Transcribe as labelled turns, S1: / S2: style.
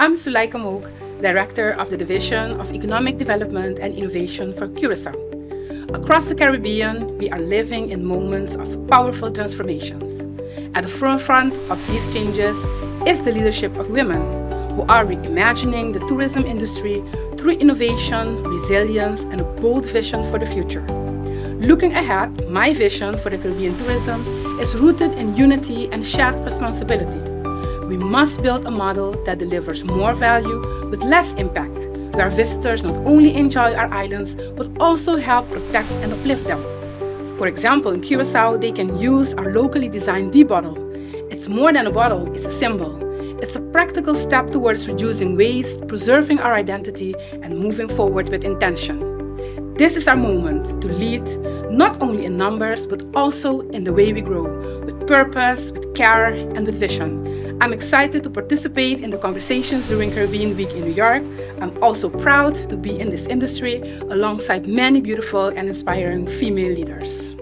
S1: I'm Zulaika Mook, Director of the Division of Economic Development and Innovation for Curaçao. Across the Caribbean, we are living in moments of powerful transformations. At the forefront of these changes is the leadership of women, who are reimagining the tourism industry through innovation, resilience, and a bold vision for the future. Looking ahead, my vision for the Caribbean tourism is rooted in unity and shared responsibility. We must build a model that delivers more value with less impact, where visitors not only enjoy our islands but also help protect and uplift them. For example, in Curaçao, they can use our locally designed D-bottle. It's more than a bottle, it's a symbol. It's a practical step towards reducing waste, preserving our identity, and moving forward with intention. This is our moment to lead, not only in numbers, but also in the way we grow, with purpose, with care, and with vision. I'm excited to participate in the conversations during Caribbean Week in New York. I'm also proud to be in this industry alongside many beautiful and inspiring female leaders.